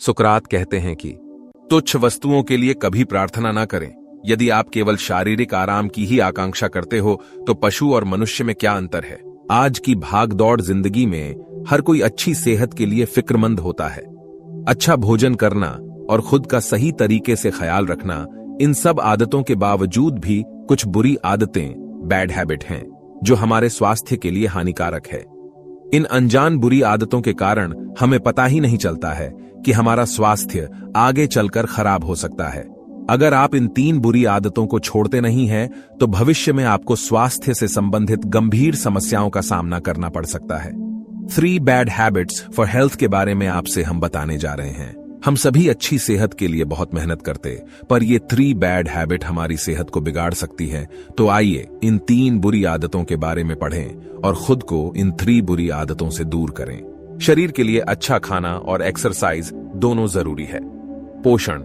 सुकरात कहते हैं कि तुच्छ वस्तुओं के लिए कभी प्रार्थना ना करें। यदि आप केवल शारीरिक आराम की ही आकांक्षा करते हो तो पशु और मनुष्य में क्या अंतर है। आज की भागदौड़ जिंदगी में हर कोई अच्छी सेहत के लिए फिक्रमंद होता है। अच्छा भोजन करना और खुद का सही तरीके से ख्याल रखना, इन सब आदतों के बावजूद भी कुछ बुरी आदतें, बैड हैबिट हैं जो हमारे स्वास्थ्य के लिए हानिकारक है। इन अनजान बुरी आदतों के कारण हमें पता ही नहीं चलता है कि हमारा स्वास्थ्य आगे चलकर खराब हो सकता है। अगर आप इन 3 बुरी आदतों को छोड़ते नहीं हैं तो भविष्य में आपको स्वास्थ्य से संबंधित गंभीर समस्याओं का सामना करना पड़ सकता है। 3 बैड हैबिट्स फॉर हेल्थ के बारे में आपसे हम बताने जा रहे हैं। हम सभी अच्छी सेहत के लिए बहुत मेहनत करते, पर ये 3 बैड हैबिट हमारी सेहत को बिगाड़ सकती है। तो आइए इन 3 बुरी आदतों के बारे में पढ़ें और खुद को इन 3 बुरी आदतों से दूर करें। शरीर के लिए अच्छा खाना और एक्सरसाइज दोनों जरूरी है। पोषण,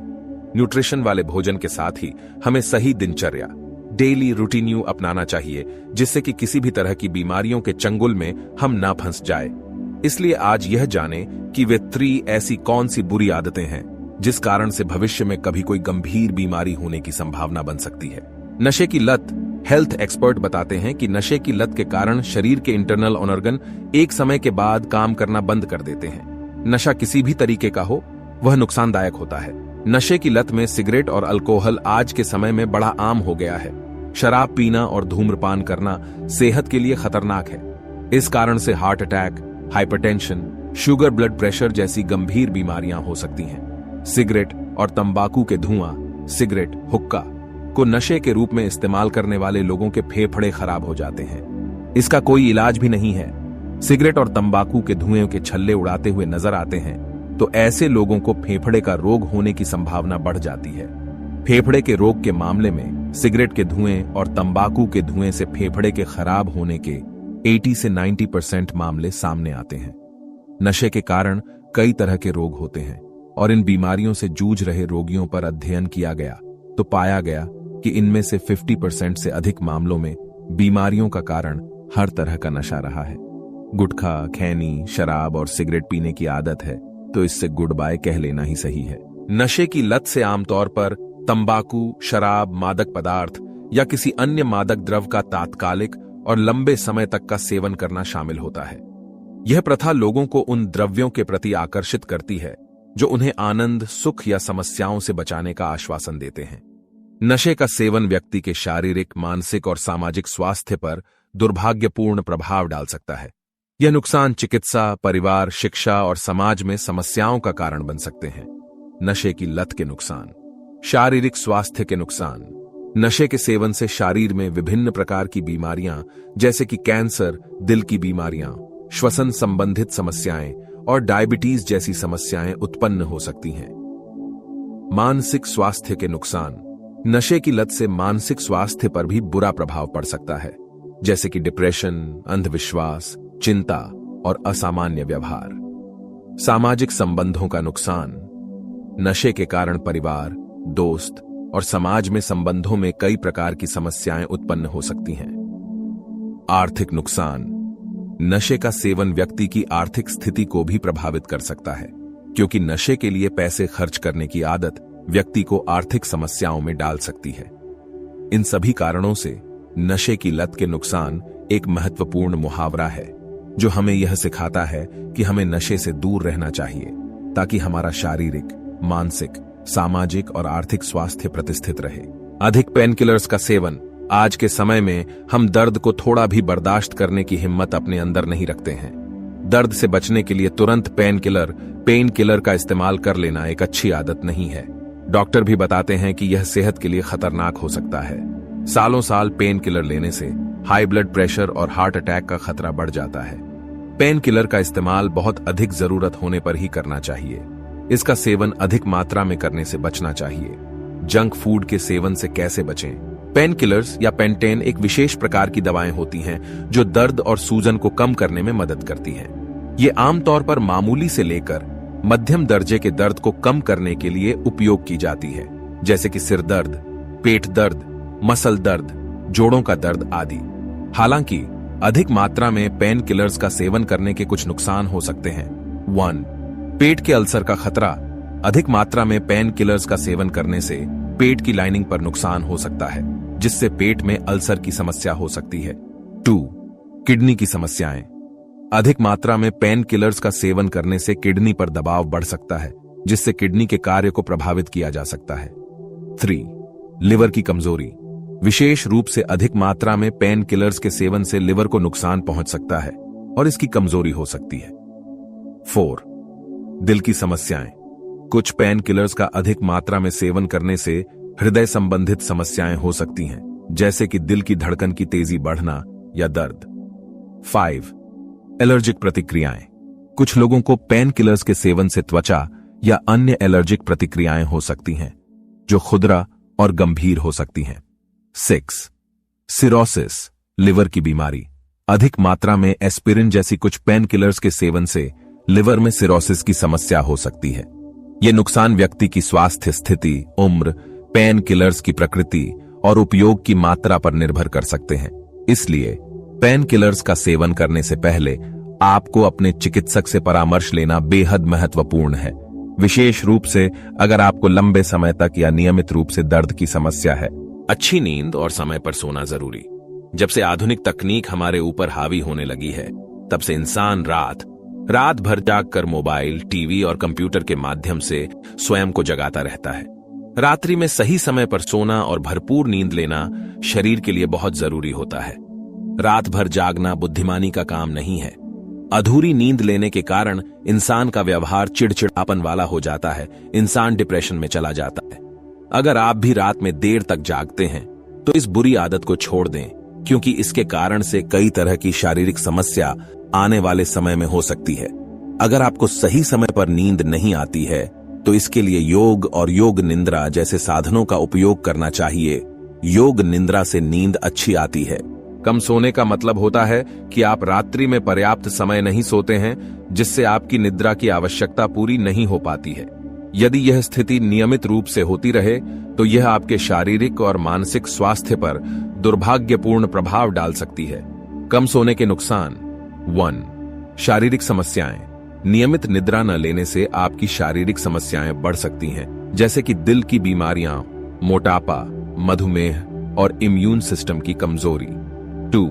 न्यूट्रिशन वाले भोजन के साथ ही हमें सही दिनचर्या, डेली रूटीन अपनाना चाहिए, जिससे कि किसी भी तरह की बीमारियों के चंगुल में हम ना फंस जाए। इसलिए आज यह जाने कि वे 3 ऐसी कौन सी बुरी आदतें हैं जिस कारण से भविष्य में कभी कोई गंभीर बीमारी होने की संभावना बन सकती है। नशे की लत। हेल्थ एक्सपर्ट बताते हैं कि नशे की लत के कारण शरीर के इंटरनल ऑर्गन एक समय के बाद काम करना बंद कर देते हैं। नशा किसी भी तरीके का हो, वह नुकसानदायक होता है। नशे की लत में सिगरेट और अल्कोहल आज के समय में बड़ा आम हो गया है। शराब पीना और धूम्रपान करना सेहत के लिए खतरनाक है। इस कारण से heart attack, hypertension, sugar, blood pressure जैसी गंभीर बीमारियां हो सकती हैं। सिगरेट और तंबाकू के धुआं, सिगरेट, हुक्का को नशे के रूप में इस्तेमाल करने वाले लोगों के फेफड़े खराब हो जाते हैं। इसका कोई इलाज भी नहीं है। सिगरेट और तंबाकू के धुएं के छल्ले उड़ाते हुए नजर आते हैं तो ऐसे लोगों को फेफड़े का रोग होने की संभावना बढ़ जाती है। फेफड़े के रोग के मामले में सिगरेट के धुएं और तंबाकू के धुएं से फेफड़े के खराब होने के 80 से 90% मामले सामने आते हैं। नशे के कारण कई तरह के रोग होते हैं और इन बीमारियों से जूझ रहे रोगियों पर अध्ययन किया गया तो पाया गया कि इनमें से 50% से अधिक मामलों में बीमारियों का कारण हर तरह का नशा रहा है। गुटखा, खैनी, शराब और सिगरेट पीने की आदत है तो इससे गुड बाय कह लेना ही सही है। नशे की लत से आमतौर पर तंबाकू, शराब, मादक पदार्थ या किसी अन्य मादक द्रव का तात्कालिक और लंबे समय तक का सेवन करना शामिल होता है। यह प्रथा लोगों को उन द्रव्यों के प्रति आकर्षित करती है जो उन्हें आनंद, सुख या समस्याओं से बचाने का आश्वासन देते हैं। नशे का सेवन व्यक्ति के शारीरिक, मानसिक और सामाजिक स्वास्थ्य पर दुर्भाग्यपूर्ण प्रभाव डाल सकता है। यह नुकसान चिकित्सा, परिवार, शिक्षा और समाज में समस्याओं का कारण बन सकते हैं। नशे की लत के नुकसान। शारीरिक स्वास्थ्य के नुकसान। नशे के सेवन से शरीर में विभिन्न प्रकार की बीमारियां जैसे कि कैंसर, दिल की बीमारियां, श्वसन संबंधित समस्याएं और डायबिटीज जैसी समस्याएं उत्पन्न हो सकती हैं। मानसिक स्वास्थ्य के नुकसान। नशे की लत से मानसिक स्वास्थ्य पर भी बुरा प्रभाव पड़ सकता है, जैसे कि डिप्रेशन, अंधविश्वास, चिंता और असामान्य व्यवहार। सामाजिक संबंधों का नुकसान। नशे के कारण परिवार, दोस्त और समाज में संबंधों में कई प्रकार की समस्याएं उत्पन्न हो सकती हैं। आर्थिक नुकसान। नशे का सेवन व्यक्ति की आर्थिक स्थिति को भी प्रभावित कर सकता है, क्योंकि नशे के लिए पैसे खर्च करने की आदत व्यक्ति को आर्थिक समस्याओं में डाल सकती है। इन सभी कारणों से नशे की लत के नुकसान एक महत्वपूर्ण मुहावरा है जो हमें यह सिखाता है कि हमें नशे से दूर रहना चाहिए ताकि हमारा शारीरिक, मानसिक, सामाजिक और आर्थिक स्वास्थ्य प्रतिष्ठित रहे। अधिक पेनकिलर्स का सेवन। आज के समय में हम दर्द को थोड़ा भी बर्दाश्त करने की हिम्मत अपने अंदर नहीं रखते हैं। दर्द से बचने के लिए तुरंत पेन किलर का इस्तेमाल कर लेना एक अच्छी आदत नहीं है। डॉक्टर भी बताते हैं कि यह सेहत के लिए खतरनाक हो सकता है। सालों साल पेन किलर लेने से हाई ब्लड प्रेशर और हार्ट अटैक का खतरा बढ़ जाता है। पेन किलर का इस्तेमाल बहुत अधिक जरूरत होने पर ही करना चाहिए। इसका सेवन अधिक मात्रा में करने से बचना चाहिए। जंक फूड के सेवन से कैसे बचें? पेन किलर्स या पेंटेन एक विशेष प्रकार की दवाएं होती हैं जो दर्द और सूजन को कम करने में मदद करती हैं। ये आमतौर पर मामूली से लेकर मध्यम दर्जे के दर्द को कम करने के लिए उपयोग की जाती है, जैसे कि सिर दर्द, पेट दर्द, मसल दर्द, जोड़ों का दर्द आदि। हालांकि अधिक मात्रा में पेन किलर्स का सेवन करने के कुछ नुकसान हो सकते हैं। 1. पेट के अल्सर का खतरा। अधिक मात्रा में पेन किलर्स का सेवन करने से पेट की लाइनिंग पर नुकसान हो सकता है, जिससे पेट में अल्सर की समस्या हो सकती है। 2. किडनी की समस्याएं। अधिक मात्रा में पेन किलर्स का सेवन करने से किडनी पर दबाव बढ़ सकता है, जिससे किडनी के कार्य को प्रभावित किया जा सकता है। 3. लिवर की कमजोरी। विशेष रूप से अधिक मात्रा में पेन किलर्स के सेवन से लिवर को नुकसान पहुंच सकता है और इसकी कमजोरी हो सकती है। 4. दिल की समस्याएं। कुछ पेन किलर्स का अधिक मात्रा में सेवन करने से हृदय संबंधित समस्याएं हो सकती हैं, जैसे कि दिल की धड़कन की तेजी बढ़ना या दर्द। 5. एलर्जिक प्रतिक्रियाएं। कुछ लोगों को पेन किलर्स के सेवन से त्वचा या अन्य एलर्जिक प्रतिक्रियाएं हो सकती हैं, जो खुदरा और गंभीर हो सकती हैं। 6. सिरोसिस, लिवर की बीमारी। अधिक मात्रा में एस्पिरिन जैसी कुछ पेन किलर्स के सेवन से लिवर में सिरोसिस की समस्या हो सकती है। यह नुकसान व्यक्ति की स्वास्थ्य स्थिति, उम्र, पेन किलर्स की प्रकृति और उपयोग की मात्रा पर निर्भर कर सकते हैं। इसलिए पेन किलर्स का सेवन करने से पहले आपको अपने चिकित्सक से परामर्श लेना बेहद महत्वपूर्ण है, विशेष रूप से अगर आपको लंबे समय तक या नियमित रूप से दर्द की समस्या है। अच्छी नींद और समय पर सोना जरूरी। जब से आधुनिक तकनीक हमारे ऊपर हावी होने लगी है, तब से इंसान रात भर जागकर मोबाइल, टीवी और कंप्यूटर के माध्यम से स्वयं को जगाता रहता है। रात्रि में सही समय पर सोना और भरपूर नींद लेना शरीर के लिए बहुत जरूरी होता है। रात भर जागना बुद्धिमानी का काम नहीं है। अधूरी नींद लेने के कारण इंसान का व्यवहार चिड़चिड़ापन वाला हो जाता है, इंसान डिप्रेशन में चला जाता है। अगर आप भी रात में देर तक जागते हैं तो इस बुरी आदत को छोड़ दें, क्योंकि इसके कारण से कई तरह की शारीरिक समस्या आने वाले समय में हो सकती है। अगर आपको सही समय पर नींद नहीं आती है तो इसके लिए योग और योग निद्रा जैसे साधनों का उपयोग करना चाहिए। योग निद्रा से नींद अच्छी आती है। कम सोने का मतलब होता है कि आप रात्रि में पर्याप्त समय नहीं सोते हैं, जिससे आपकी निद्रा की आवश्यकता पूरी नहीं हो पाती है। यदि यह स्थिति नियमित रूप से होती रहे तो यह आपके शारीरिक और मानसिक स्वास्थ्य पर दुर्भाग्यपूर्ण प्रभाव डाल सकती है। कम सोने के नुकसान। 1. शारीरिक समस्याएं। नियमित निद्रा न लेने से आपकी शारीरिक समस्याएं बढ़ सकती हैं, जैसे कि दिल की बीमारियां, मोटापा, मधुमेह और इम्यून सिस्टम की कमजोरी। 2.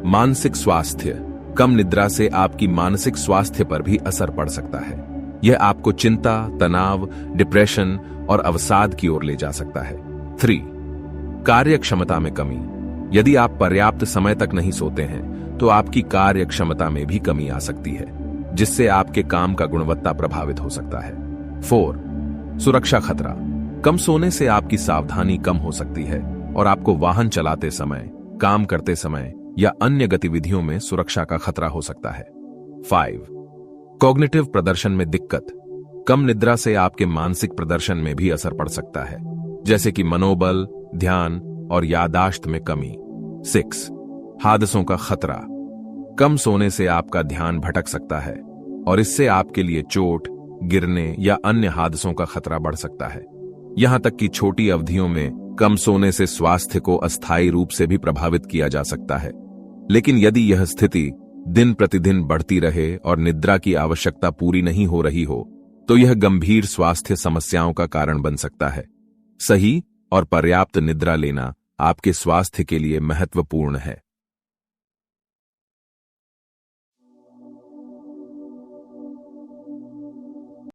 मानसिक स्वास्थ्य। कम निद्रा से आपकी मानसिक स्वास्थ्य पर भी असर पड़ सकता है। यह आपको चिंता, तनाव, डिप्रेशन और अवसाद की ओर ले जा सकता है। 3. कार्य क्षमता में कमी। यदि आप पर्याप्त समय तक नहीं सोते हैं तो आपकी कार्य क्षमता में भी कमी आ सकती है, जिससे आपके काम का गुणवत्ता प्रभावित हो सकता है। 4. सुरक्षा खतरा। कम सोने से आपकी सावधानी कम हो सकती है और आपको वाहन चलाते समय, काम करते समय या अन्य गतिविधियों में सुरक्षा का खतरा हो सकता है। 5. कॉग्निटिव प्रदर्शन में दिक्कत। कम निद्रा से आपके मानसिक प्रदर्शन में भी असर पड़ सकता है, जैसे कि मनोबल, ध्यान और याददाश्त में कमी। 6. हादसों का खतरा। कम सोने से आपका ध्यान भटक सकता है और इससे आपके लिए चोट, गिरने या अन्य हादसों का खतरा बढ़ सकता है। यहां तक कि छोटी अवधियों में कम सोने से स्वास्थ्य को अस्थायी रूप से भी प्रभावित किया जा सकता है। लेकिन यदि यह स्थिति दिन प्रतिदिन बढ़ती रहे और निद्रा की आवश्यकता पूरी नहीं हो रही हो, तो यह गंभीर स्वास्थ्य समस्याओं का कारण बन सकता है। सही और पर्याप्त निद्रा लेना आपके स्वास्थ्य के लिए महत्वपूर्ण है।